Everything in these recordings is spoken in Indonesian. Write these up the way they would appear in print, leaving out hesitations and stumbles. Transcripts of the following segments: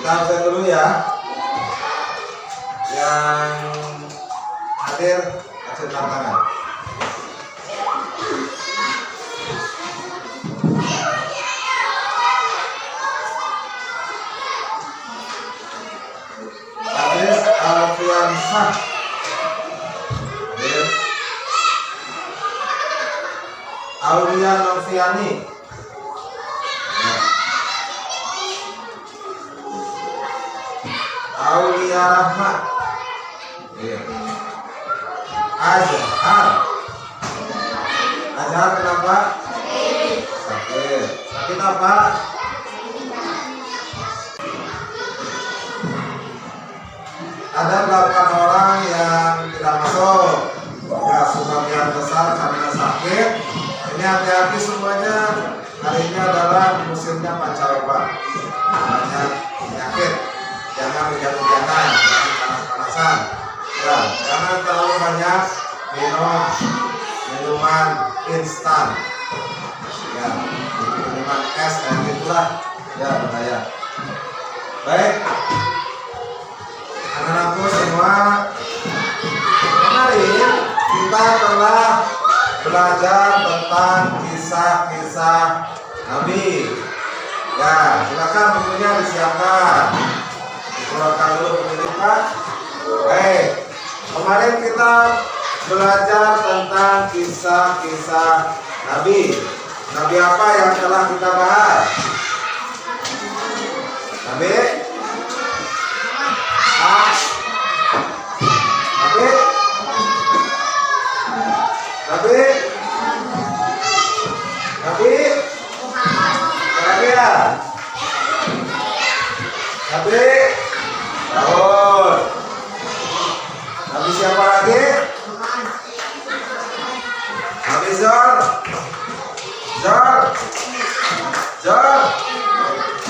Kita absen dulu ya. Yang hadir absen tangan. Hadir Alfiansah. Hadir Aulia Noviani. Aulia Rahmat. Azhar kenapa? Sakit. Sakit apa? Ada 8 orang yang tidak masuk. Ya, sebagian besar karena sakit. Ini hati-hati semuanya. Hari ini adalah musimnya pancaroba. Banyak penyakit. Jangan hujan-hujanan, jangan panas-panasan. Ya, jangan terlalu banyak minum minuman instan. Ya, minuman es dan gitulah. Ya, bahaya. Baik, anak-anakku semua, kemarin kita telah belajar tentang kisah-kisah Nabi. Ya, silakan bukunya disiapkan. Dikeluarkan dulu bukunya, Pak. Baik, kemarin kita belajar tentang kisah-kisah Nabi. Nabi apa yang telah kita bahas? Nabi? Nabi? Nabi? Nabi? Nabi ya? Nabi? Daud. Nabi siapa lagi? Nabi Zul.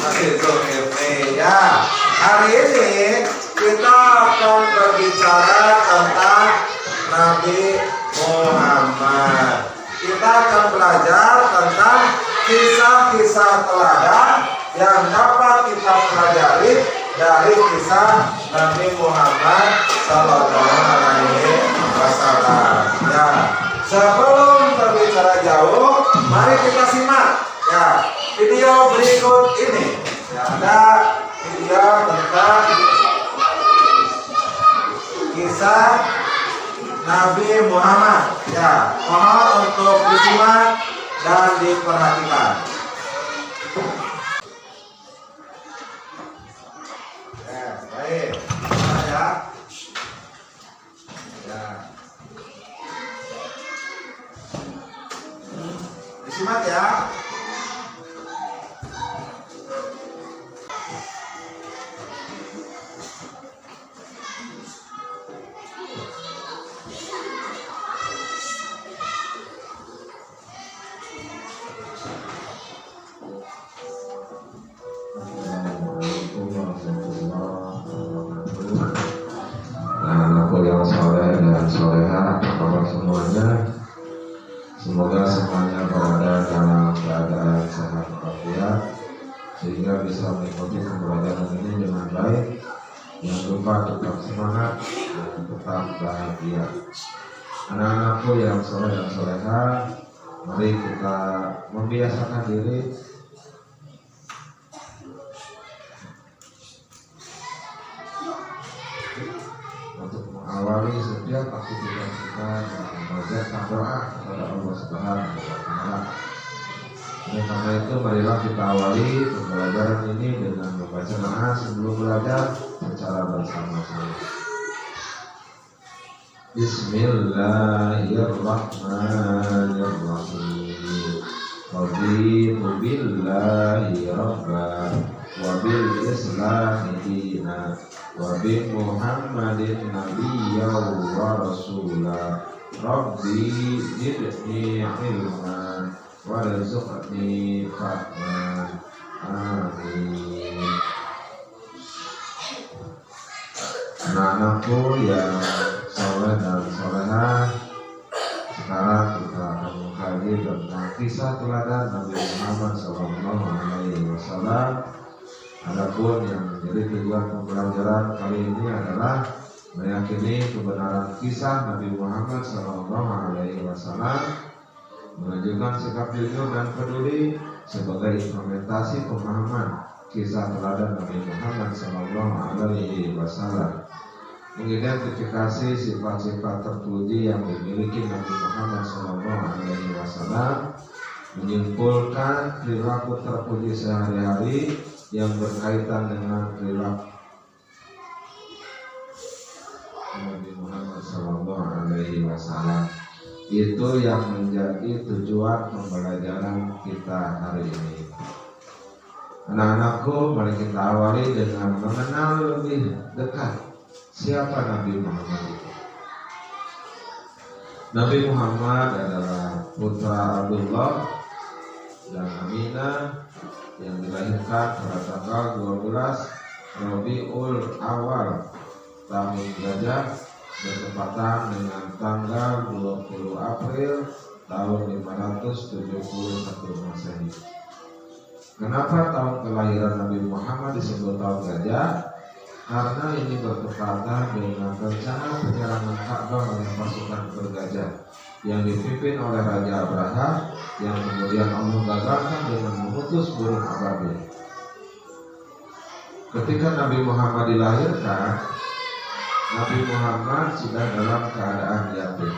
Nabi Zulkifli. Ya, hari ini kita akan berbicara tentang Nabi Muhammad. Kita akan belajar tentang kisah-kisah teladan yang dapat kita pelajari dari kisah Nabi Muhammad Sallallahu Alaihi Wasallam. Ya, sebelum berbicara jauh, mari kita simak ya video berikut ini. Ya, ada video tentang kisah Nabi Muhammad. Ya, mohon untuk disimak dan diperhatikan. Ya, baik. Ya. Ya. Disimak ya. Yang soleh dan soleha, apa kabar semuanya? Semoga semuanya berada dalam keadaan sehat walafiat sehingga bisa mengikuti pembelajaran ini dengan baik. Jangan lupa tetap semangat dan tetap bahagia. Anak-anakku yang soleh dan soleha, mari kita membiasakan diri untuk mengawali setiap aktivitas kita dengan memanjatkan doa kepada Allah Subhanahu wa Ta'ala. Karena itu marilah kita awali pembelajaran ini dengan membaca doa sebelum belajar secara bersama-sama. Bismillahirrahmanirrahim. Raditu billahi rabban wa bil islami dinan wa bi Muhammadin nabiyyan wa rasulah. Rabbi zidni ilman warzuqni fahman. Amin. Anak-anakku yang soleh dan solehah, sekarang kita akan mengkaji tentang kisah teladan Nabi Muhammad SAW Adapun yang menjadi tujuan pembelajaran kali ini adalah meyakini kebenaran kisah Nabi Muhammad SAW, menunjukkan sikap jujur dan peduli sebagai implementasi pemahaman kisah teladan Nabi Muhammad SAW, mengidentifikasi sifat-sifat terpuji yang dimiliki Nabi Muhammad SAW, menyimpulkan perilaku terpuji sehari-hari yang berkaitan dengan perilaku Nabi Muhammad SAW. Itu yang menjadi tujuan pembelajaran kita hari ini. Anak-anakku, mari kita awali dengan mengenal lebih dekat siapa Nabi Muhammad itu. Nabi Muhammad adalah putra Abdullah dan Aminah yang dilahirkan pada tanggal 12 Rabiul Awal tahun Gajah bertepatan dengan tanggal 20 April tahun 571 Masehi. Kenapa tahun kelahiran Nabi Muhammad disebut tahun Gajah? Karena ini bertepatan dengan rencana penyerangan Ka'bah oleh pasukan bergajah yang dipimpin oleh Raja Abraha, yang kemudian Allah gagalkan dengan mengutus burung ababil. Ketika Nabi Muhammad dilahirkan, Nabi Muhammad sudah dalam keadaan yatim.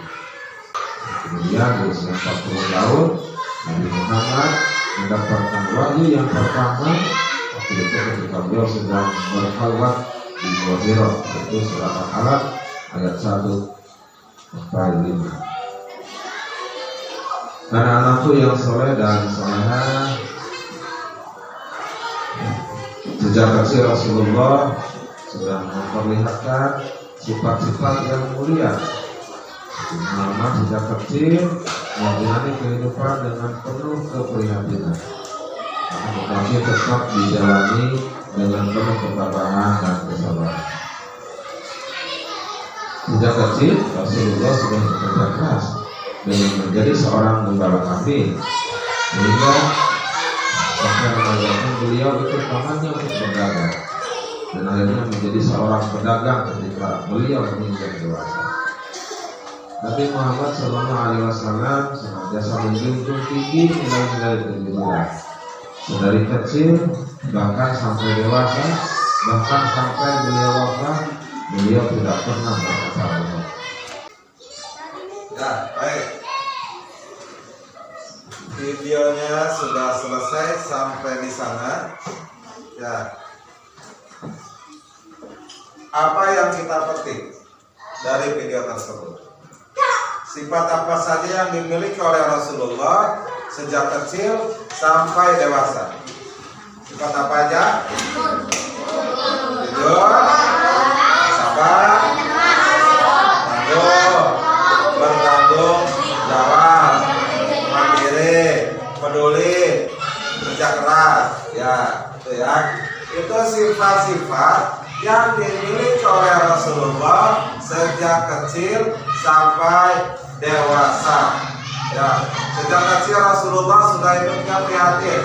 Kemudian di usia 40 tahun, Nabi Muhammad mendapatkan wahyu yang pertama waktu itu ketika beliau sedang berkhalwat di Gua Hira, yaitu surat Al-Alaq ayat 1-5. Anak-anakku yang soleh dan solehah, sejak kecil Rasulullah sudah memperlihatkan sifat-sifat yang mulia. Muhammad sejak kecil menjalani kehidupan dengan penuh keprihatinan, tetapi tetap dijalani dengan penuh ketabahan dan kesabaran. Sejak kecil Rasulullah sudah bekerja keras dengan menjadi seorang gembala kambing, sehingga sampai remaja beliau ikut pamannya untuk berdagang, dan akhirnya menjadi seorang pedagang ketika beliau menginjak dewasa. Nabi Muhammad SAW senantiasa menjunjung tinggi nilai-nilai kejujuran. Dari kecil bahkan sampai dewasa, bahkan sampai beliau wafat, beliau tidak pernah berkata bohong. Ya, baik. Videonya sudah selesai sampai di sana. Ya. Apa yang kita petik dari video tersebut? Sifat apa saja yang dimiliki oleh Rasulullah sejak kecil sampai dewasa? Sifat apa aja? Jujur, sabar, bertanggung jawab, mandiri, peduli, kerja keras. Ya, itu ya. Itu sifat-sifat yang dimiliki oleh Rasulullah sejak kecil sampai dewasa. Ya, sejak kecil Rasulullah sudah hidupnya prihatin,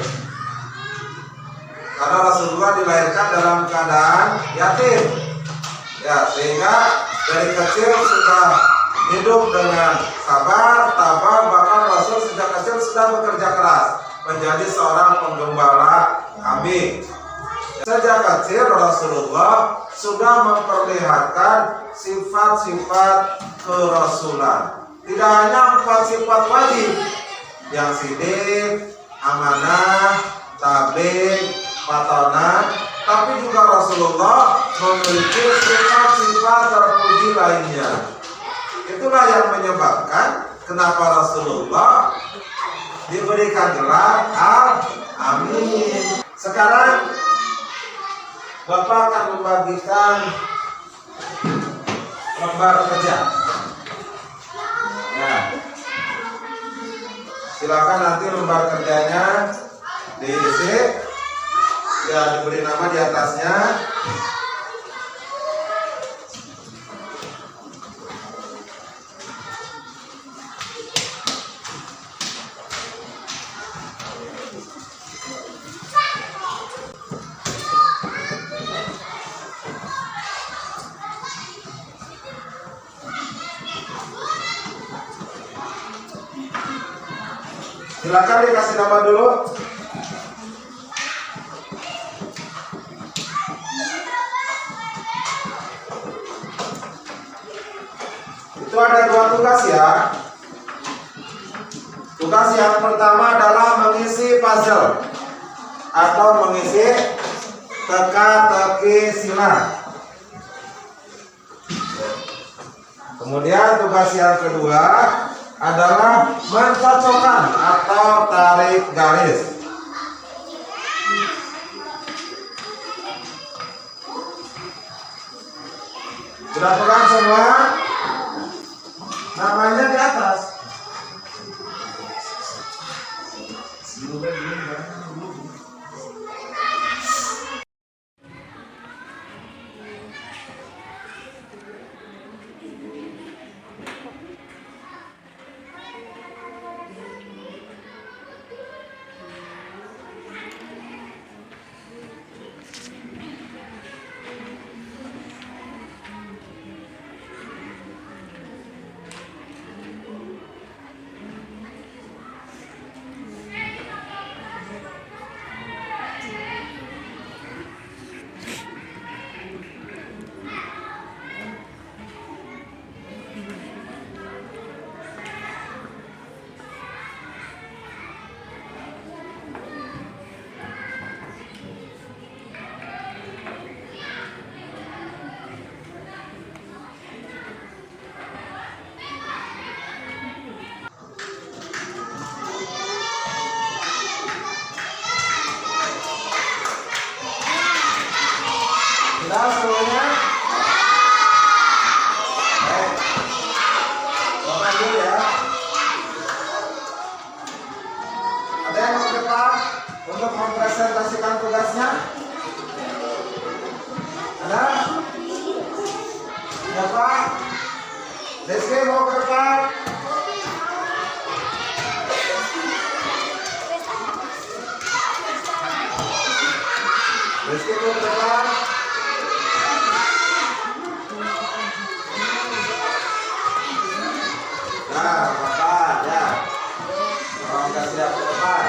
karena Rasulullah dilahirkan dalam keadaan yatim. Ya, sehingga dari kecil sudah hidup dengan sabar, tabah, bahkan Rasul sejak kecil sudah bekerja keras menjadi seorang penggembala kambing. Sejak kecil Rasulullah sudah memperlihatkan sifat-sifat kerasulan. Tidak hanya 4 sifat wajib, yang sidik, amanah, tabligh, patonah, tapi juga Rasulullah memiliki sifat-sifat terpuji lainnya. Itulah yang menyebabkan kenapa Rasulullah diberikan gelar Al-Amin. Sekarang Bapak akan membagikan lembar kerja. Nah, silakan nanti lembar kerjanya diisi, ya diberi nama di atasnya. Silakan dikasih nama dulu. Itu ada 2 tugas ya. Tugas yang pertama adalah mengisi puzzle atau mengisi teka-teki silang. Kemudian tugas yang kedua adalah mencocokkan atau tarik garis. Sudah pegang semua? Namanya di atas. Sudah semuanya? Baik. Bapak dulu ya. Ada yang mau ke depan untuk mempresentasikan tugasnya? Ada? Ya Pak. Rizky mau ke depan? Rizky mau ke depan? Nah, Bapak, ya. Orang udah siap ke depan.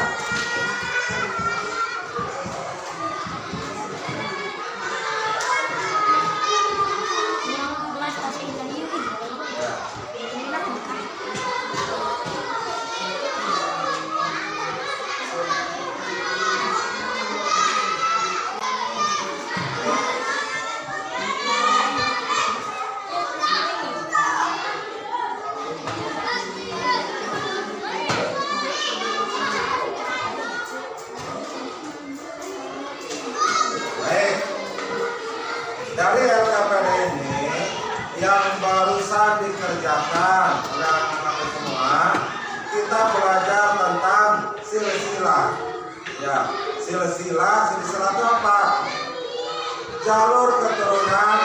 Baik. Dari LKPD ini yang barusan dikerjakan oleh anak-anak semua, kita belajar tentang silsilah. Ya, silsilah itu apa? Jalur keturunan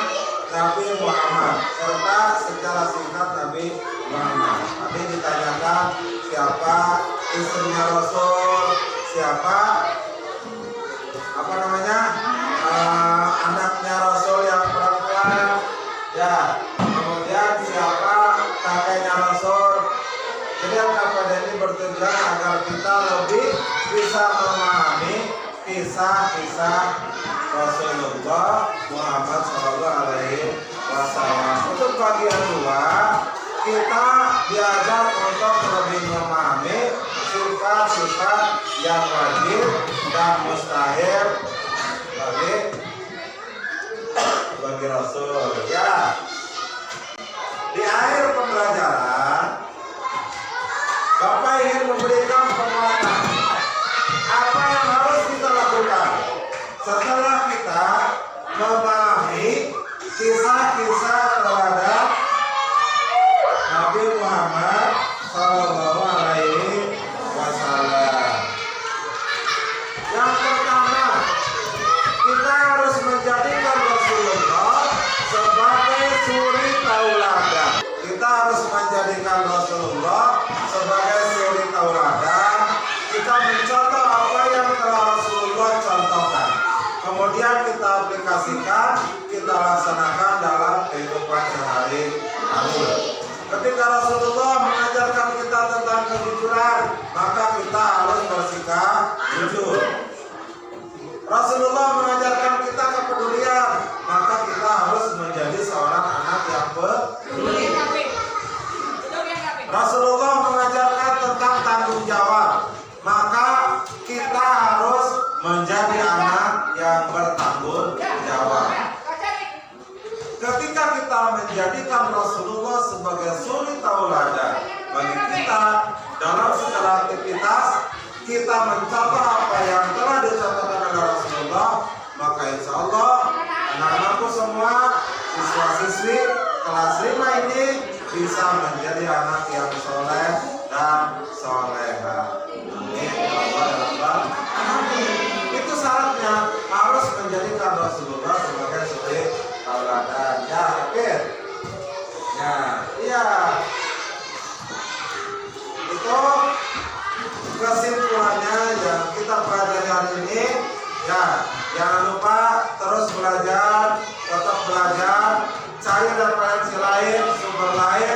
Nabi Muhammad serta secara singkat Nabi Muhammad. Tadi ditanyakan siapa istrinya Rasul, siapa apa namanya anaknya Rasul yang perempuan, ya. Kemudian siapa kakeknya Rasul. Jadi LKPD ini bertujuan agar kita lebih bisa memahami kisah-kisah Rasulullah Muhammad SAW. Untuk bagian 2 kita diajar untuk lebih memahami sifat-sifat yang wajib dan mustahil bagi Rasul. Ya. Di akhir pembelajaran Bapak ingin memberikan penguatan apa yang harus kita lakukan setelah kita memahami kisah-kisah terhadap Nabi Muhammad SAW. Yang pertama, kita harus menjadikan Rasulullah sebagai suri tauladan. Kita harus menjadikan Rasulullah sebagai suri tauladan. Kita mencontoh apa yang telah Rasulullah contohkan. Kemudian kita aplikasikan, kita laksanakan dalam kehidupan sehari-hari. Ketika Rasulullah mengajarkan kita tentang kejujuran, maka kita harus bersikap jujur. Rasulullah mengajarkan kita kepedulian, maka kita harus menjadi seorang anak yang peduli. Rasulullah mengajarkan tentang tanggung jawab, maka kita harus menjadi anak yang bertanggung jawab. Ketika kita menjadikan Rasulullah sebagai suri tauladan bagi kita dalam segala aktivitas, kita mencapai apa yang telah dicatatkan oleh Rasulullah, maka insya Allah anak-anakku semua, siswa-siswi kelas 5 ini bisa menjadi anak yang soleh dan soleha. Itu syaratnya, harus menjadikan Rasulullah sebagai suri tauladan. Ya, Akir. Ya, iya. Itu kesimpulannya yang kita pelajari hari ini. Ya, jangan lupa terus belajar, tetap belajar, cari referensi lain, sumber lain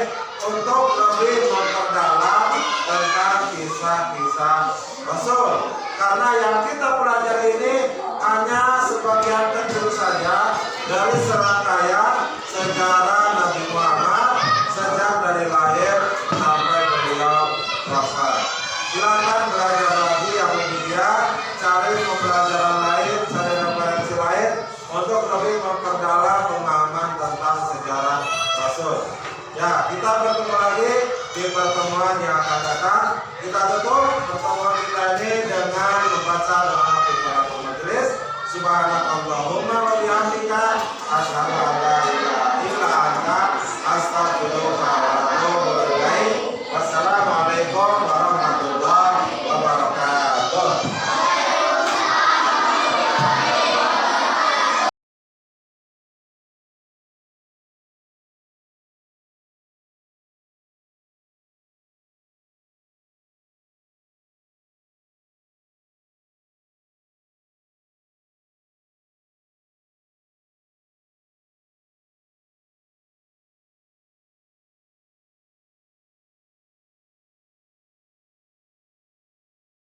untuk lebih memperdalam tentang kisah-kisah Rasul. Karena yang kita pelajari ini hanya sebagian kecil saja dari serangkaian sejarah Nabi Muhammad sejak dari lahir sampai beliau wafat. Silakan belajar lagi yang media, cari pembelajaran lain, cari referensi lain untuk lebih memperdalam pemahaman tentang sejarah Rasul. Ya, kita bertemu lagi di pertemuan yang akan datang. Kita tutup pertemuan kita ini dengan membaca doa kifaratul majelis. Subhanallah.